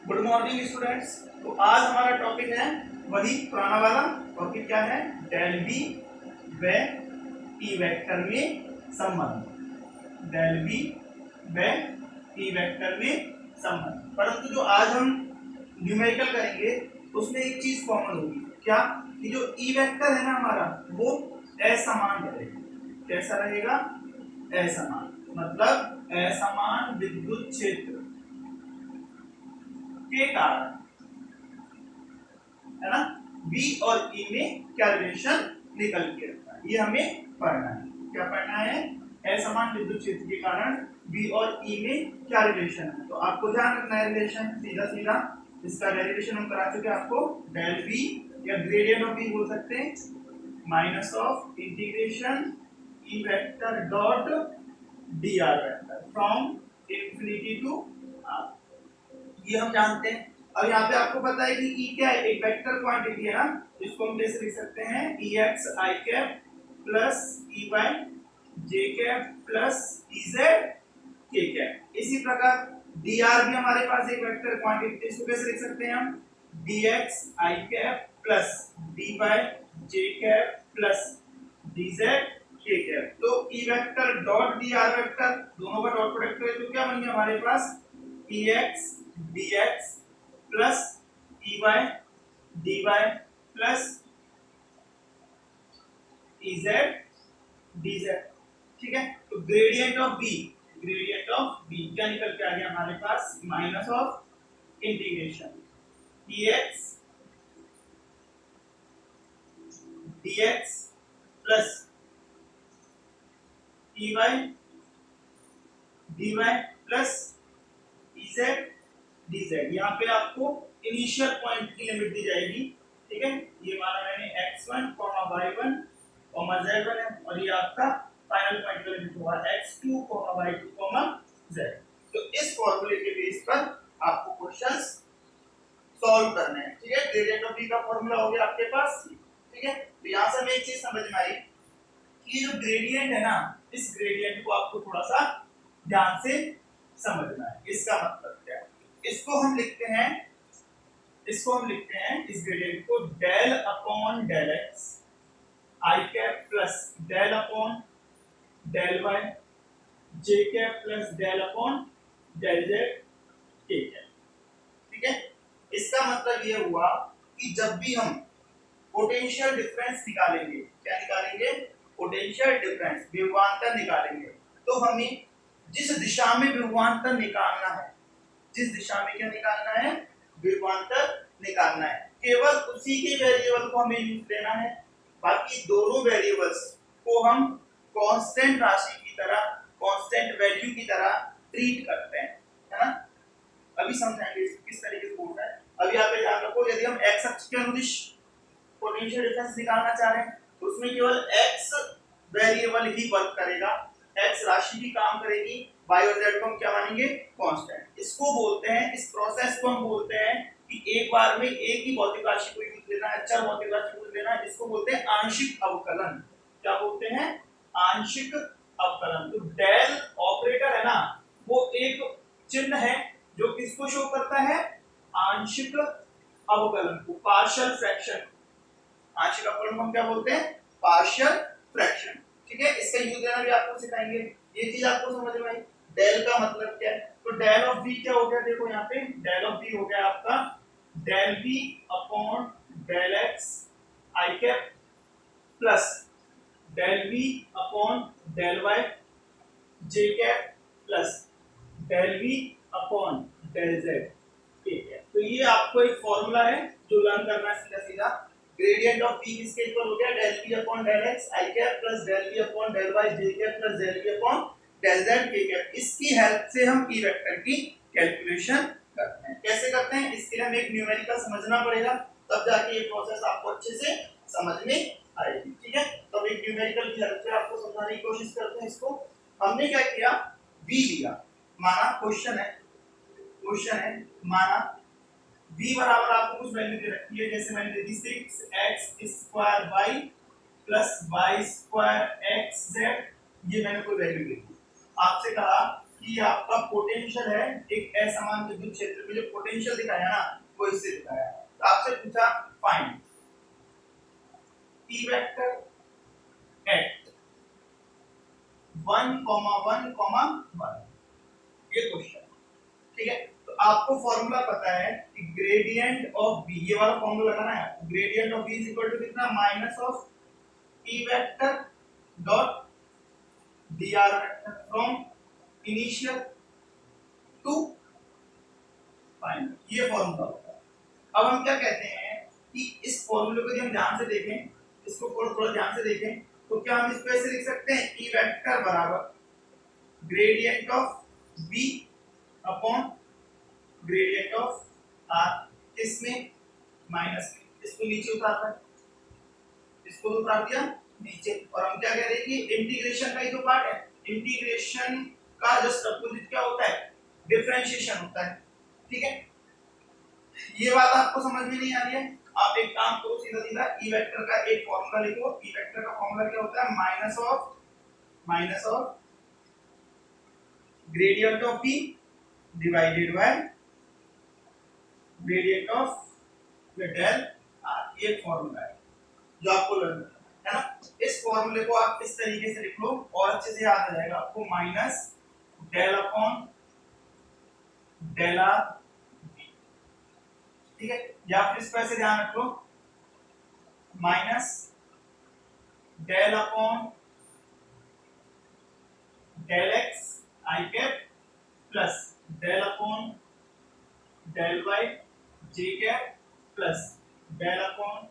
Good morning students. तो आज हमारा टॉपिक है वही पुराना वाला टॉपिक, क्या है? डेल बी व ई वेक्टर में संबंध। डेल बी व ई वेक्टर में संबंध। परंतु जो आज हम न्यूमेरिकल करेंगे उसमें एक चीज कॉमन होगी, क्या? कि जो ई वेक्टर है ना हमारा, वो असमान रहेगा। कैसा रहेगा? असमान, मतलब असमान विद्युत क्षेत्र के कारण, है ना, बी और ई में क्या रिलेशन निकल के आता है, ये हमें पढ़ना है। क्या पढ़ना है? असमान विद्युत क्षेत्र के कारण बी और ई में क्या रिलेशन है। तो आपको ध्यान रखना है रिलेशन, सीधा सीधा इसका डेरिवेशन हम करा चुके हैं आपको। डेल बी या ग्रेडियंट ऑफ बी बोल सकते हैं, minus of integration E vector dot d r vector from infinity to r, ये हम जानते हैं। अब यहाँ पे आपको पता है कि ई क्या है? एक वेक्टर क्वांटिटी है ना, इसको हम कैसे लिख सकते हैं? ई x I cap plus E Y J cap plus E Z के कैप। इसी प्रकार डी आर भी हमारे पास एक वेक्टर क्वांटिटी, इसको कैसे लिख सकते हैं हम? D x I cap plus D Y J cap plus D Z के कैप। तो E vector dot d r vector, दोनों का डॉट प्रोडक्ट है, तो क्या बन गया हमारे पास? E X D X plus E Y D Y plus E Z D Z. ठीक है, तो gradient of B, gradient of B क्या निकल के आ गया हमारे पास? Minus of integration E X D X plus E Y D Y plus E Z D Z. यहाँ पे आपको इनिशियल पॉइंट की लिमिट दी जाएगी। ठीक है, ये माना मैंने x1, y1, z1 है, और ये आपका फाइनल पॉइंट का लिमिट हुआ x2, y2, z। तो इस फॉर्मूले के बेस पर आपको क्वेश्चंस सॉल्व करने हैं। ठीक है, ग्रेडियंट ऑफ b का फॉर्मूला हो गया आपके पास। ठीक है, तो यहाँ से हमें एक चीज समझ में आई कि जो ग्रेडियंट है ना, इस ग्रेडियंट को आपको थोड़ा सा ध्यान से समझना है। इसका मतलब क्या है? इसको हम लिखते हैं, इस ग्रेडियंट को del upon del X I cap plus del upon del Y J cap plus del upon del Z के कैप। ठीक है, इसका मतलब ये हुआ कि जब भी हम पोटेंशियल डिफरेंस निकालेंगे, क्या निकालेंगे? पोटेंशियल डिफरेंस, विभवांतर निकालेंगे, तो हमें जिस दिशा में विभवांतर निकालना है, जिस दिशा में क्या निकालना है? विभवांतर निकालना है, केवल उसी के वेरिएबल को हमें यूज लेना है। बाकी दोनों वेरिएबल्स को हम कांस्टेंट राशि की तरह, कांस्टेंट वैल्यू की तरह ट्रीट करते हैं, है ना। अभी समझाएंगे किस तरीके से होता है। अभी आप ध्यान रखो, यदि हम x अक्ष के अनुदिश पोटेंशियल डिफरेंस निकालना चाह रहे हैं तो उसमें केवल x वेरिएबल ही वर्क करेगा, x राशि भी काम करेगी, y और z को हम क्या मानेंगे? कांस्टेंट। इसको बोलते हैं, इस प्रोसेस को हम बोलते हैं कि एक बार में एक ही भौतिक राशि को यूज लेना है, अचर भौतिक राशि को लेना है, इसको बोलते हैं आंशिक अवकलन। क्या बोलते हैं? आंशिक अवकलन। तो डेल ऑपरेटर है ना, वो एक चिन्ह है जो किसको शो करता है? आंशिक अवकलन को, पार्शियल फ्रैक्शन। आंशिक अवकलन को हम क्या बोलते हैं? Partial fraction. ठीक है, इसका यूज देना भी आपको सिखाएंगे। ये चीज आपको समझ में आई? डेल का मतलब क्या है? तो डेल ऑफ बी क्या हो गया? देखो यहाँ पे डेल ऑफ बी हो गया आपका del B upon del X I cap plus del B upon del Y J cap plus del B upon del Z के कैप। तो ये आपको एक फॉर्मूला है जो लर्न करना है सीधा सीधा। ग्रेडियंट ऑफ बी किसके इक्वल हो गया? Del B upon del X I cap plus del B upon del Y J cap plus del B upon del Z के कैप। इसकी हेल्प से हम ई वेक्टर की कैलकुलेशन करते हैं। कैसे करते हैं? इसके लिए हमें एक न्यूमेरिकल समझना पड़ेगा, तब जाके ये प्रोसेस आपको अच्छे से समझ में आएगी। ठीक है, तो एक न्यूमेरिकल की हेल्प से आपको समझाने की कोशिश करते हैं। इसको हमने क्या किया? v लिया, माना क्वेश्चन है, माना v बराबर आपको कुछ वैल्यू दे रखी है, जैसे मैंने दे दी 6x² y plus y² xz, ये मैंने कोई वैल्यू दे दी। आपसे कहा कि आपका पोटेंशियल है एक असमान विद्युत क्षेत्र में जो पोटेंशियल दिखाया ना वो इससे दिखाया। तो आपसे पूछा फाइंड E वेक्टर एट 1, 1, 1 ये क्वेश्चन, ठीक है। तो आपको फॉर्मूला पता है कि ग्रेडियंट ऑफ बी, ये वाला फॉर्मूला लगाना है। Gradient of B is equal to कितना, minus of E vector dot dr vector from initial to final, ये फॉर्मूला होता है। अब हम क्या कहते हैं कि इस फॉर्मूले को यदि हम ध्यान से देखें, इसको थोड़ा ध्यान से देखें, तो क्या हम इसको ऐसे लिख सकते हैं E वेक्टर बराबर gradient of B upon gradient of R, इसमें माइनस में, इसको नीचे उतारना है, इसको उतार दिया नीचे, और हम क्या कह रहे हैं कि इंटीग्रेशन का ही तो पार्ट है, इंटीग्रेशन का जस्ट अपोजिट क्या होता है, डिफरेंशिएशन होता है, ठीक है। ये बात आपको समझ में नहीं आ रही है, आप एक काम करो, सीधा सीधा E वेक्टर का एक फॉर्मूला लिखो। E वेक्टर का फॉर्मूला क्या होता है, minus of gradient of B divided by gradient of del R, ये फॉर्मूला है जो आपको लर्न करना है ना। इस फॉर्मूले को आप इस तरीके से लिख लो और अच्छे से याद आ जाएगा आपको, minus del upon del R, ठीक है। या फिर इस पर से ध्यान रख लो, minus del upon del X I cap plus del upon del Y J cap plus del upon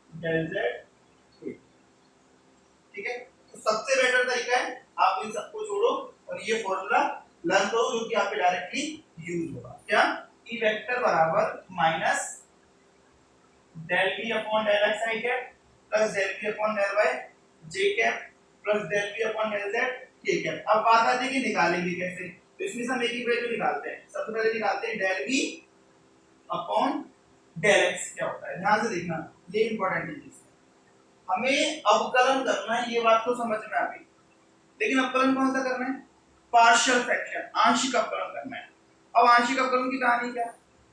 del Z, ठीक है। तो सबसे बेटर तरीका है आप इन सबको जोड़ो और ये फॉर्मूला लर्न करो जो कि आप पे डायरेक्टली यूज होगा। क्या, E वेक्टर बराबर minus del B upon del X I cap plus del B upon del Y J cap plus del B upon del Z के कैप। अब बात आती है कि निकालेंगे कैसे, तो इसमें से हम एक ही वैल्यू निकालते हैं। सबसे पहले निकालते हैं del B upon del x क्या होता है, ध्यान से देखना, ये इंपॉर्टेंट चीज है। हमें अवकलन करना है, ये बात तो समझ में आ गई, लेकिन अवकलन कौन सा करना है, पार्शियल फ्रैक्शन, आंशिक अवकलन करना है। अब आंशिक अवकलन की कहानी क्या,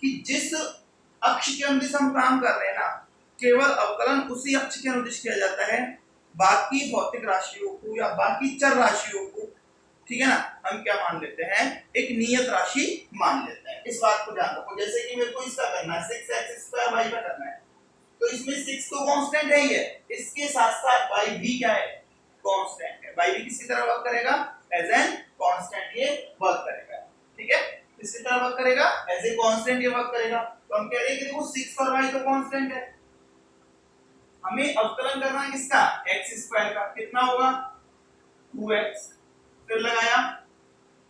कि जिस अक्ष के अनुदिश हम काम कर रहे हैं ना, केवल अवकलन उसी अक्ष के अनुदिश किया जाता है, बाकी भौतिक राशियों को या बाकी चर राशियों को, ठीक है ना, हम क्या मान लेते हैं, एक नियत राशि मान लेते हैं। इस बात को ध्यान रखो। जैसे कि मेरे को इसका करना है 6x² y का करना है, तो इसमें 6 तो कांस्टेंट है ही है, इसके साथ साथ y भी क्या है, कांस्टेंट है। y भी किसी तरह वर्क करेगा, एज एन कांस्टेंट ये वर्क करेगा, ठीक है, किसी तरह वर्क करेगा, एज ए कांस्टेंट ये वर्क करेगा। तो हम कह रहे हैं कि देखो 6 और y तो कांस्टेंट है, हमें अवकलन करना है किसका, x² का, कितना होगा 2x, फिर लगाया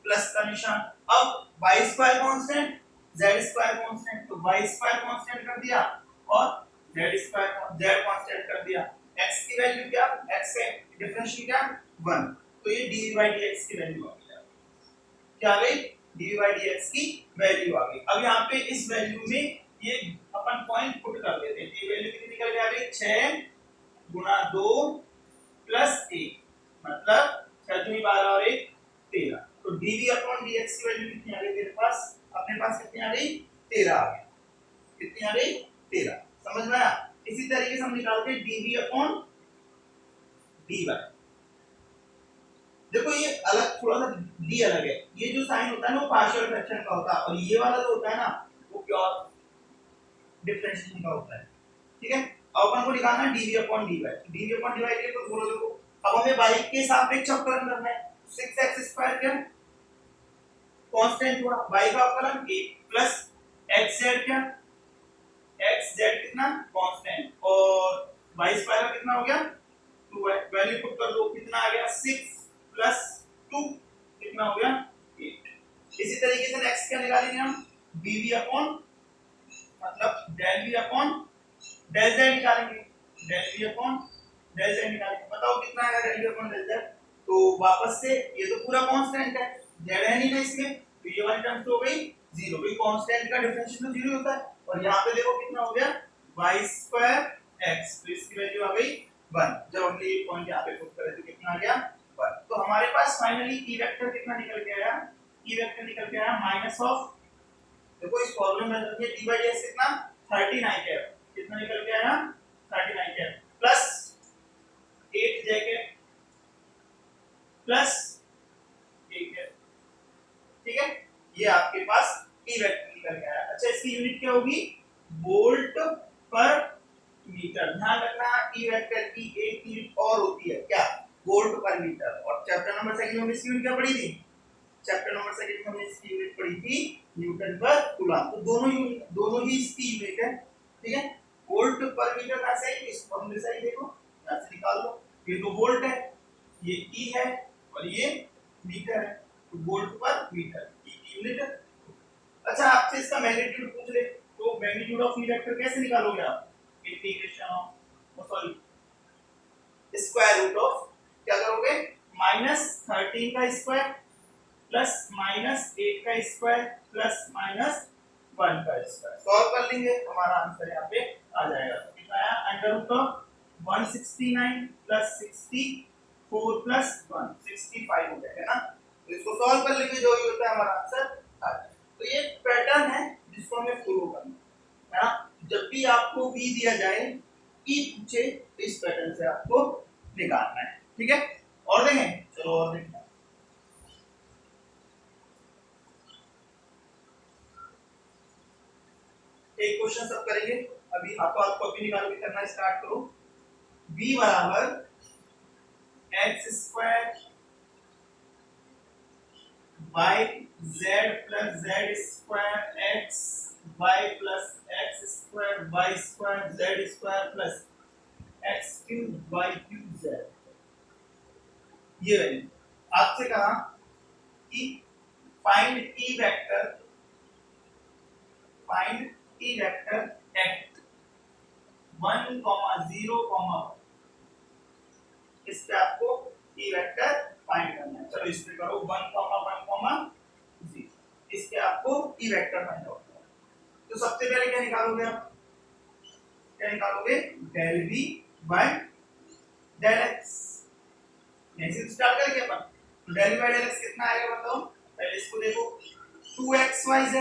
प्लस का निशान। अब y² कांस्टेंट, z² कांस्टेंट, तो y² कांस्टेंट कर दिया और z कांस्टेंट कर दिया। x की वैल्यू क्या, x का डिफरेंशियल क्या 1, तो ये dv/dx की वैल्यू आ गई, क्या आ गई, dv/dx की वैल्यू आ गई। अब यहाँ पे इस वैल्यू में ये अपन पॉइंट पुट कर देते हैं, ये वैल्यू कितनी निकल के आ गई, 6 गुना 2 प्लस 1, मतलब 6 दूनी 12 और 1 13। तो dv/dx की वैल्यू कितनी आ गई तेरे पास, अपने पास कितनी आ गई, 13 आ गई, कितनी आ गई 13, समझ में आया। इसी तरीके से हम निकालते हैं dv/dy। देखो ये अलग, थोड़ा सा d अलग है, ये जो साइन होता है ना वो पार्शियल फ्रैक्शन का होता है, और ये वाला जो होता है ना वो प्योर डिफरेंशिएशन का होता है, ठीक है। अब अपन को निकालना है dv/dy, dv/dy के तो बोलो देखो, अब हमें y के सापेक्ष अवकलन करना है, 6x² क्या कांस्टेंट हुआ, y का अवकलन 1 प्लस xz क्या, xz कितना कांस्टेंट, और y² का कितना हो गया 2y, वैल्यू पुट कर दो, कितना आ गया 6 प्लस 2 कितना हो गया 8। इसी तरीके से नेक्स्ट क्या निकालेंगे हम, dv/ मतलब del v upon del z निकालेंगे, del v upon del z निकालेंगे, बताओ कितना आएगा del v upon del z। तो वापस से ये तो पूरा कांस्टेंट है, z है नहीं ना इसमें, तो ये वाली टर्म तो हो गई 0, भाई कांस्टेंट का डिफरेंशियल तो 0 होता है। और यहाँ पे देखो कितना हो गया y²x, तो इसकी वैल्यू आ गई 1, जब हमने ये पॉइंट यहाँ पे पुट करे तो कितना आ गया 1। तो हमारे पास फाइनली ई वेक्टर कितना निकल के आया, ई वेक्टर निकल के आया माइनस ऑफ, देखो इस प्रॉब्लम में रखिए डी बाई डी एक्स कितना 39 है, कितना निकल के आया 39 है, प्लस 8 जे के प्लस 1 है, ठीक है, ये आपके पास ई वेक्टर निकल के आया। अच्छा इसकी यूनिट क्या होगी, वोल्ट पर मीटर। ध्यान रखना ई वेक्टर की एक यूनिट और होती है क्या, वोल्ट पर मीटर। और चैप्टर नंबर सेकंड में इसकी यूनिट क्या पढ़ी थी, चैप्टर नंबर सेकंड में हमने इसकी यूनिट पढ़ी थी न्यूटन पर कूलम। तो दोनों ही इसकी यूनिट है, ठीक है। वोल्ट पर मीटर का सही, इसको हमने सही देखो यहां से निकाल लो, ये तो वोल्ट है, ये ई है और ये मीटर है, तो वोल्ट पर मीटर की यूनिट है। अच्छा आपसे इसका मैग्नीट्यूड पूछ ले तो मैग्नीट्यूड ऑफ ई वेक्टर कैसे निकालोगे आप, integration of square root of, क्या करोगे -13 का स्क्वायर प्लस -8 का स्क्वायर प्लस -1 का स्क्वायर, सॉल्व कर लेंगे हमारा आंसर यहाँ पे आ जाएगा। तो कितना आया, under root of 169 plus 64 plus 1 65 हो जाएगा ना। तो इसको सॉल्व कर लेंगे, जो भी होता है हमारा आंसर आ जाएगा। तो ये पैटर्न है जिसको हमें फॉलो करना है ना। जब भी आपको v दिया जाए, e पूछे, तो इस पैटर्न से आपको निकालना है, ठीक है। और देखें, चलो और देखें, एक क्वेश्चन सब करेंगे अभी, आपको अभी निकाल के करना स्टार्ट करो। v बराबर x square y z plus z square x y plus x square y square z square plus x cube y cube z। ये वैल्यू आपसे कहा कि फाइंड ई वेक्टर एट 1, 0, इस पे आपको ई वेक्टर फाइंड करना है। चलो इस पे करो 1, 1, 0, इस पे आपको ई वेक्टर फाइंड आउट करना है। तो सबसे पहले क्या निकालोगे आप, क्या निकालोगे, del v by del x। यहीं से स्टार्ट करेंगे अपन। तो del v by del x कितना आएगा बताओ, पहले इसको देखो, 2xyz,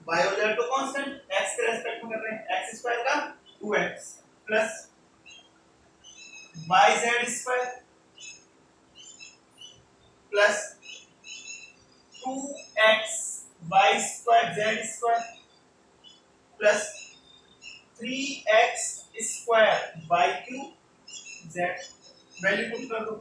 y और z तो कांस्टेंट, x के रेस्पेक्ट में कर रहे हैं, x स्क्वायर का 2x plus yz square plus 2x y square z square plus 3x square y cube z। Value put कर दो,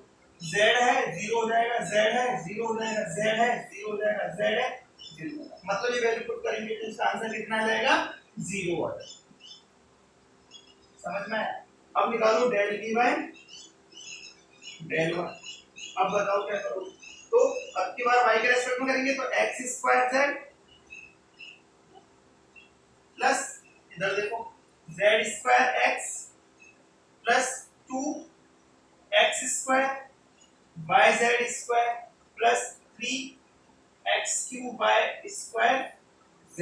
z है 0 हो जाएगा, z है 0 हो जाएगा, z है 0 हो जाएगा, z है 0 हो जाएगा। मतलब ये वैल्यू पुट करेंगे तो इसका आंसर कितना आ जाएगा, 0 आ जाएगा। समझ में आया। अब निकालो del v by del y। अब बताओ क्या करो, तो अब की बार y के रेस्पेक्ट में करेंगे तो x स्क्वायर z प्लस इधर देखो z square x plus 2x square yz square plus 3x cube y square z।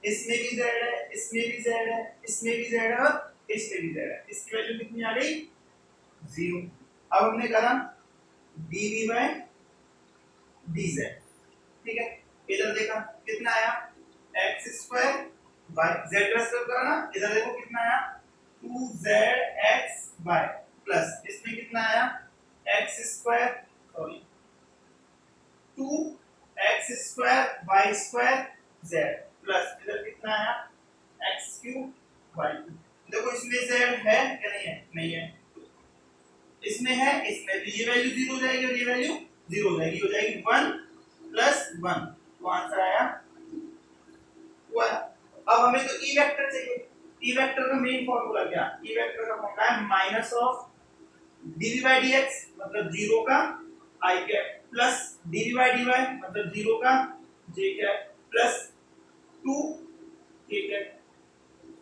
इसमें भी z है, इसमें भी z है, इसमें भी z है और इसमें भी z है। इसकी वैल्यू कितनी आ गई, 0। अब हमने करा dv बाय dz, ठीक है। इधर देखा कितना आया, x square y z respect करा ना, इधर देखो कितना आया 2zx y प्लस इसमें कितना आया x square, sorry 2x square y square z plus इधर कितना आया x क्यूब y। देखो इसमें z है या नहीं है, नहीं है, इसमें है, इसमें तो ये वैल्यू 0 हो जाएगी और ये वैल्यू 0 हो जाएगी, हो जाएगी 1 प्लस 1। तो आंसर आया हुआ। अब हमें तो ई वेक्टर चाहिए। ई वेक्टर का मेन फार्मूला क्या, ई वेक्टर का फार्मूला है minus of dv by dx मतलब 0 का i cap plus dv by dy मतलब 0 का j cap plus 2 k cap,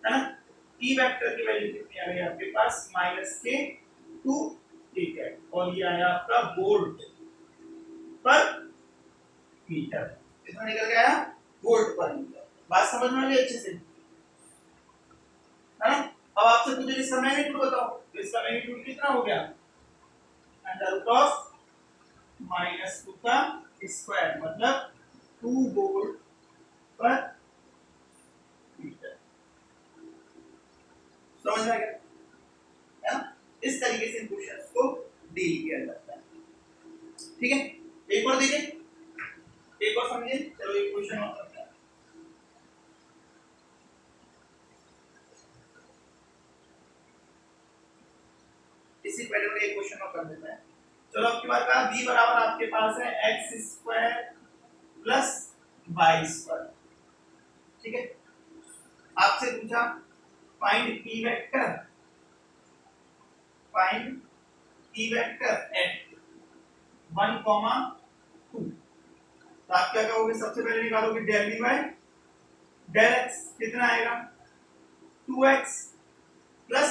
है ना। ई वेक्टर की वैल्यू कितनी आ गई आपके पास, -k 2 k कैप, और ये आया आपका वोल्ट पर मीटर। कितना निकल गया, वोल्ट पर मीटर। बात समझ में आ गई अच्छे से, है ना। अब आपसे पूछे इसका मैग्नीट्यूड बताओ, तो इसका मैग्नीट्यूड कितना हो गया, अंडर रूट ऑफ -2 का स्क्वायर, मतलब 2 वोल्ट पर मीटर। समझ में आ गया है ना? इस तरीके से क्वेश्चंस को डील किया जाता है। ठीक है, एक और देखें, एक और समझे। चलो एक क्वेश्चन और करते हैं। इसी पैटर्न में एक क्वेश्चन और कर देते हैं। चलो आपके पास कहा b बराबर आपके पास है x² प्लस y स्क्वायर। ठीक है, आपसे पूछा find p vector, find p vector eight 1, 2। तो आप क्या कहोगे? सबसे पहले निकालोगे डेल dy डेल x, कितना आएगा 2x plus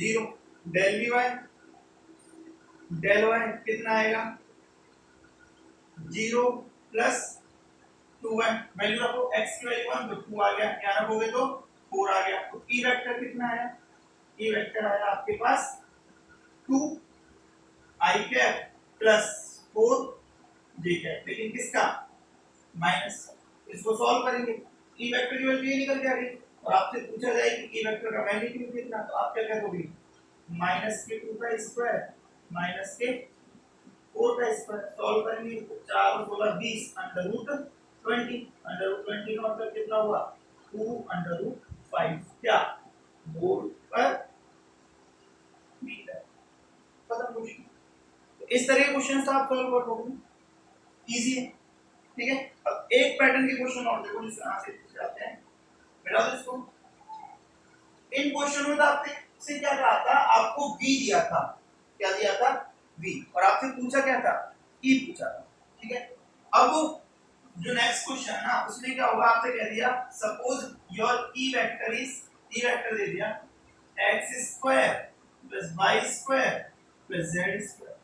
0, del dy del y कितना आएगा 0 प्लस 2y। वैल्यू रखो, x की वैल्यू 1 तो 2 आ गया, यहाँ रखोगे तो 4 आ गया। तो e वेक्टर कितना आया? e वेक्टर आया आपके पास 2 i cap plus 4 j cap, लेकिन किसका? माइनस। इसको सॉल्व करेंगे, e वेक्टर की वैल्यू ये निकल के आ गई और आपसे पूछा जाए कि e वेक्टर का मैग्नीट्यूड कितना, तो आप क्या करोगे? माइनस के 2 का स्क्वायर माइनस के 4 का स्क्वायर। सॉल्व करेंगे तो 4 और 16 20 अंडर रूट 20। अंडर रूट 20 का मतलब कितना हुआ? 2 अंडर रूट 5 क्या वोल्ट पर मीटर। खत्म क्वेश्चन। तो इस तरह के क्वेश्चन आप सॉल्व कर लोगे, इजी है। ठीक है, अब एक पैटर्न के क्वेश्चन और देखो जिससे यहाँ से पूछ जाते हैं। मिला दो इसको। इन क्वेश्चन में तो आपसे क्या कहा था? आपको v दिया था, क्या दिया था? v, और आपसे पूछा क्या था? e पूछा था। ठीक है, अब जो नेक्स्ट क्वेश्चन है ना, उसमें क्या होगा? आपसे कह दिया suppose your e vector is, e vector दे दिया x² plus y square plus z square.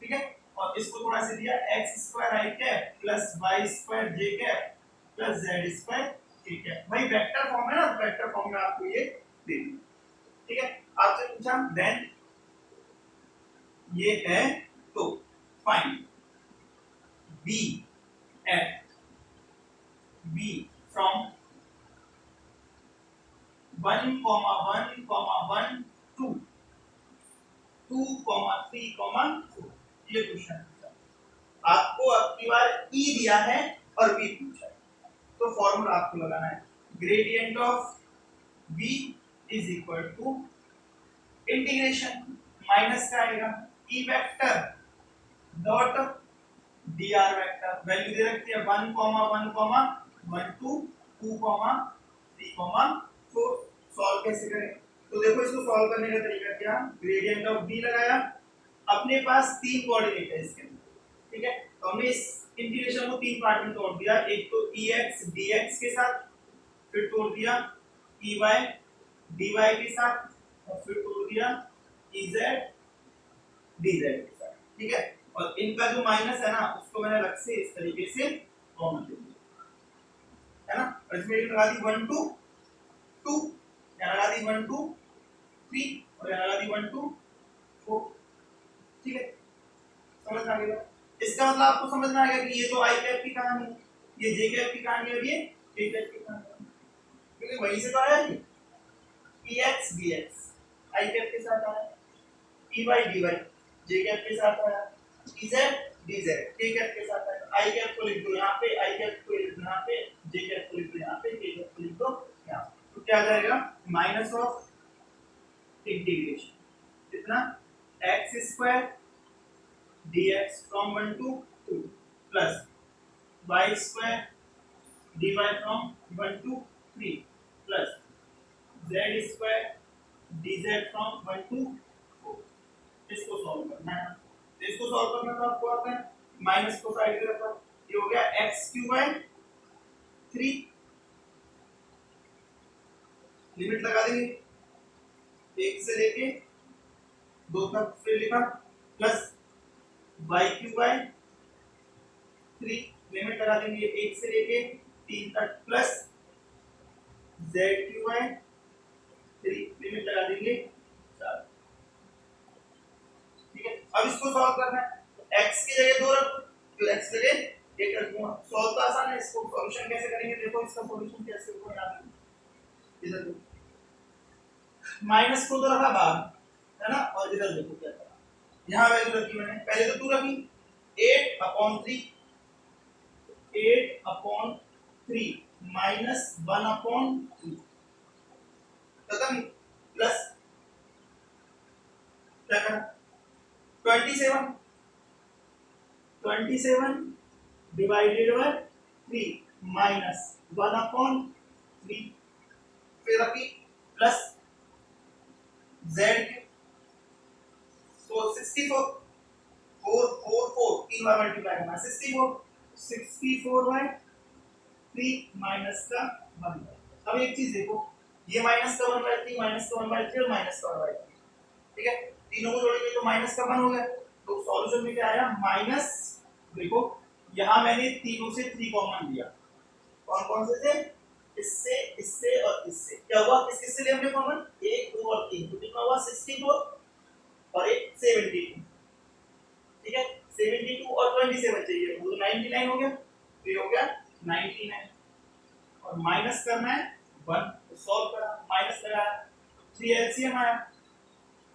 ठीक है, और इसको थोड़ा सा दिया x² i cap plus y square j cap plus z square k cap. भाई वेक्टर फॉर्म है ना, वेक्टर फॉर्म में आपको ये दे दिया। ठीक है, आपसे पूछा देन ये है तो find b at b from 1, 1, 1 to 2, 3, 4। ये क्वेश्चन है। आपको अब की बार e दिया है और b पूछा है, तो फॉर्मूला आपको लगाना है gradient of b is equal to integration minus का आएगा e vector dot dr vector. Value दे रखी है 1, 1, 1 टू 2, 3, 4। सॉल्व कैसे करें? तो देखो इसको सॉल्व करने का तरीका क्या? ग्रेडियंट ऑफ b लगाया, अपने पास 3 कोऑर्डिनेट है इसके अंदर। ठीक है, तो हमने इस इंटीग्रेशन को 3 पार्ट में तोड़ दिया। एक तो ex dx के साथ, फिर तोड़ दिया ey dy के साथ, और फिर तोड़ दिया ez dz के साथ। ठीक है, और इनका जो माइनस है ना, उसको मैंने अलग से इस तरीके से कॉमन ले लिया है ना। और इसमें लगा दी 1, 2, 2, यहाँ लगा दी 1, 2, 3, और यहाँ लगा दी 1, 2, 4। ठीक है, समझ में आ गया? इसका मतलब आपको समझ में आ गया कि ये तो आई कैप की कहानी है, ये जे कैप की कहानी है, और ये के कैप की कहानी है, क्योंकि वहीं से तो आया ये ex dx आई कैप के साथ आया, ey dy जे कैप के साथ आया, ez dz के कैप के साथ आया। आई कैप को लिख दो यहाँ पे, आई कैप को लिख दो यहाँ पे, जे कैप को लिख दो यहाँ पे, के कैप को लिख दो यहाँ। तो क्या आ जाएगा? माइनस ऑफ इंटीग्रेशन कितना? x² dx from 1 to 2 plus y² dy from 1 to 3 plus z² dz from 1 to 4। इसको सॉल्व करना है। इसको सॉल्व करना तो आपको आता है, माइनस को साइड में रखो, ये हो गया x³ 3, लिमिट लगा देंगे 1 से लेके 2 तक, फिर लिखा प्लस y³ 3, लिमिट लगा देंगे 1 से लेके 3 तक, प्लस z³ 3, लिमिट लगा देंगे 4। ठीक है, अब इसको x की जगह 2 रख, तो x की जगह 1 रख दूंगा। सॉल्व तो आसान है, इसको सॉल्यूशन कैसे करेंगे देखो, इसका सॉल्यूशन कैसे होगा याद रखो। इधर देखो माइनस को तो रखा बाहर है ना, और इधर देखो क्या करा, यहां वैल्यू रखी मैंने, पहले तो 2 रखी 8/3, 8/3 माइनस 1/3 खत्म, प्लस क्या करा 27 डिवाइडेड बाय 3 माइनस 1/3, फिर अभी प्लस z तो 64 4 तीन बार मल्टीप्लाई करना 64/3 माइनस का 1। अब एक चीज देखो, ये माइनस का 1/3 माइनस का 1/3 और माइनस का 1/3, ठीक है, तीनों को जोड़ेंगे तो माइनस का 1 हो गया। तो सॉल्यूशन में क्या आया माइनस, देखो यहां मैंने तीनों से 3 कॉमन लिया, कौन कौन से थे, इससे इससे और इससे, क्या हुआ किस किस से लिए हमने कॉमन 1 2 और 3, तो कितना हुआ 64 और एक 72, ठीक है 72 और 27 चाहिए वो 99 हो गया, तो ये हो गया 99 और माइनस करना है 1, तो सॉल्व करा माइनस लगाया 3 एलसीएम आया,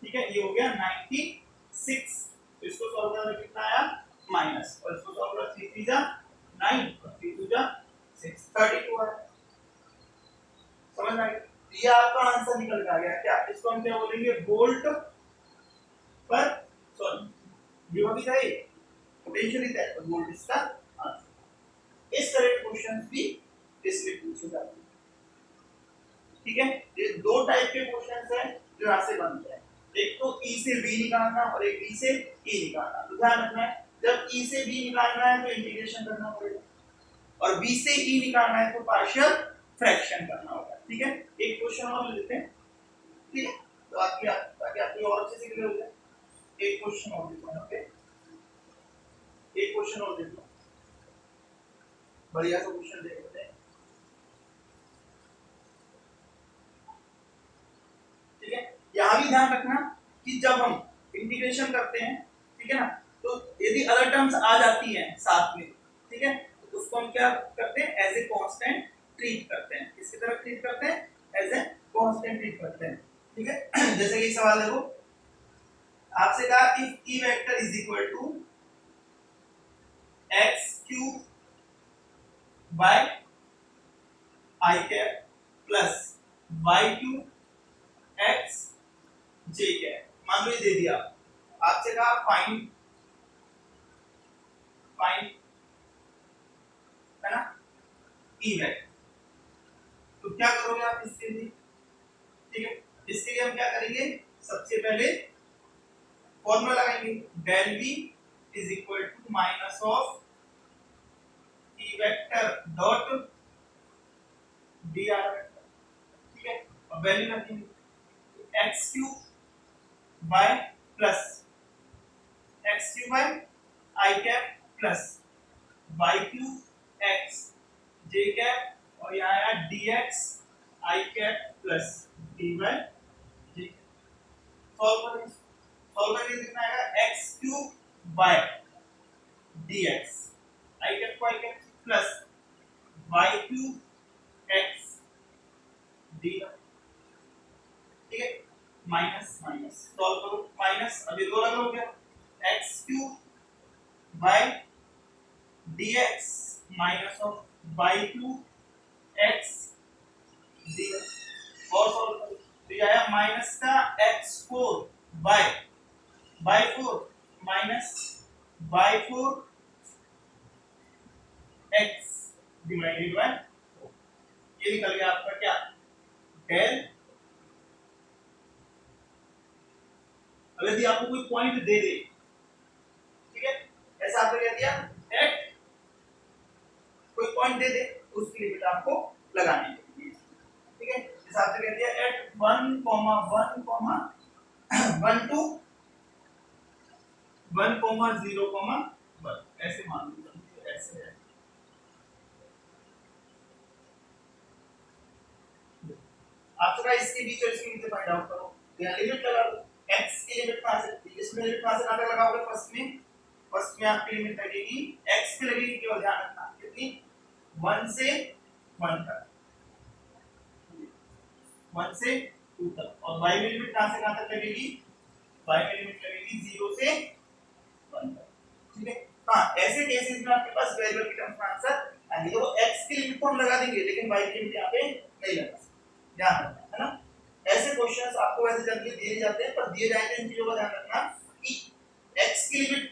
ठीक है ये हो गया 96, तो इसको सॉल्व करना कितना आया माइनस, और इसको सॉल्व करा 3 3 जा 9 और 3 2 जा 6 32 आया। समझ में आ गया, ये आपका आंसर निकल के आ गया। क्या इसको हम क्या बोलेंगे वोल्ट पर सॉरी विभव है पोटेंशियल इज दैट वोल्ट इसका आंसर। इस तरह के क्वेश्चंस भी इसमें पूछे जाते हैं, ठीक है। ये दो टाइप के क्वेश्चंस हैं जो यहां से बनते हैं, एक तो ई से बी निकालना और एक बी से ई निकालना। तो ध्यान रखना है जब ई से बी निकालना है तो इंटीग्रेशन करना पड़ेगा, और बी से ई निकालना है तो पार्शियल फ्रैक्शन करना होगा, ठीक है। एक क्वेश्चन और लेते हैं, ठीक है, तो ताकि आपकी और अच्छे से क्लियर हो जाए। एक क्वेश्चन और देता हूं, ओके एक क्वेश्चन और देता हूं, बढ़िया सा क्वेश्चन देख लेते हैं, ठीक है। यहां भी ध्यान रखना कि जब हम इंटीग्रेशन करते हैं, ठीक है ना, तो यदि अदर टर्म्स आ जाती हैं साथ में, ठीक है, तो उसको हम क्या करते हैं एज ए कांस्टेंट ट्रीट करते हैं। किसकी तरह ट्रीट करते हैं एज ए कांस्टेंट ट्रीट करते हैं, ठीक है। जैसे कि सवाल देखो, आपसे कहा if E vector is equal to x cube by I cap plus y cube x j cap, मान लो ये दे दिया, आपसे कहा फाइंड है ना ई वेक्टर, तो क्या करोगे आप इसके लिए, ठीक है। इसके लिए हम क्या करेंगे, सबसे पहले फॉर्मूला लगाएंगे del v is equal to minus of E vector dot dr vector, ठीक है, और वैल्यू रखेंगे x cube by plus x cube by i cap plus y cube x j cap, और यहाँ आया dx i cap plus dy j। Solve करके कितना आएगा x cube by dx i cap को i cap plus y cube x dy, ठीक है, minus minus solve करो माइनस, अभी दो लगा हो गया x cube by dx minus of y cube x dy, और सॉल्व करो तो ये आया माइनस का x4 by 4 minus y4 x divided by 4, ये निकल गया आपका क्या डेल। अब यदि आपको कोई पॉइंट दे दे, ठीक है, ऐसा आपने कह दिया एट, कोई पॉइंट दे दे उसकी लिमिट आपको लगानी है, ठीक है, जैसे आपने कह दिया एट 1, 1 टू 1, 0, 1, ऐसे मान लो, ऐसे है। आपको कहा इसके बीच और इसके बीच फाइंड आउट करो, यहाँ लिमिट लगा दो, x की लिमिट कहां से, इसमें लिमिट कहां से कहां तक लगाओगे, फर्स्ट में फर्स्ट में आपकी लिमिट लगेगी x की लगेगी, केवल ध्यान रखना कितनी 1 से 1 तक, 1 से 2 तक। और y में लिमिट कहां से कहां तक लगेगी, y में लिमिट लगेगी 0 से 1 तक। ठीक है, हां ऐसे केसेस में आपके पास वेरिएबल की टर्म्स में आंसर आएंगे। तो x की लिमिट तो हम लगा देंगे लेकिन y की लिमिट यहां पे नहीं लगा सकते, ध्यान रखना है ना। ऐसे क्वेश्चंस आपको वैसे जल्दी दिए जाते हैं, पर दिए जाए तो इन चीजों का ध्यान रखना कि x की लिमिट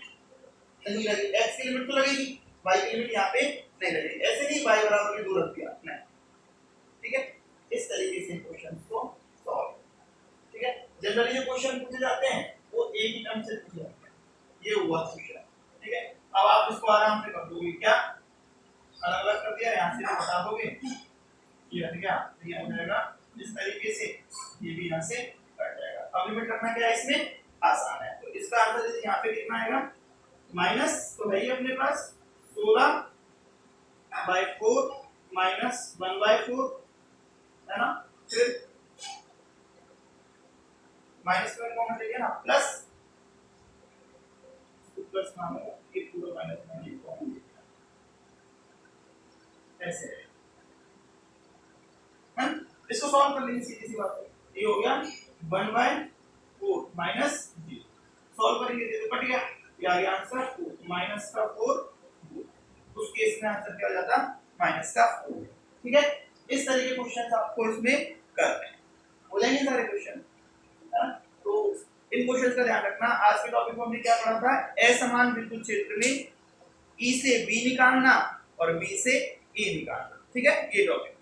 नहीं लगेगी, x की लिमिट तो लगेगी, y की लिमिट यहां पे नहीं लगेगी। ऐसे नहीं y बराबर 2 रख दिया नहीं, ठीक है। इस तरीके से क्वेश्चंस को सॉल्व, ठीक है। जनरली जो क्वेश्चन पूछे जाते हैं वो एक ही टर्म से पूछे जाते हैं, ये हुआ क्वेश्चन, ठीक है। अब आप इसको आराम से कर दोगे, क्या अलग अलग कर दिया, यहां से भी बता दोगे, ये हट गया, ये हो जाएगा इस तरीके से, ये भी यहां से कट जाएगा। अब लिमिट रखना क्या है इसमें, आसान है। तो इसका आंसर जैसे यहां पे कितना आएगा, माइनस तो है ही अपने पास 16/4 माइनस 1/4 है ना, फिर माइनस में कॉमन लेंगे ना, प्लस प्लस ना हो ये पूरा माइनस में ये कॉमन ऐसे है। इसको सॉल्व कर लेंगे, सीधी सी बात है, ये हो गया 1/4 माइनस 0, सॉल्व करेंगे तो कट गया, ये आ गया आंसर 4 माइनस का 4, उस केस में आंसर क्या हो जाता माइनस का 4, ठीक है। इस तरह के क्वेश्चंस आपको इसमें करने हैं, बोलेंगे सारे क्वेश्चन, है ना। तो इन क्वेश्चंस का ध्यान रखना। आज के टॉपिक में हमने क्या पढ़ा था, असमान विद्युत क्षेत्र में E से B निकालना और B से A निकालना, ठीक है, ये टॉपिक।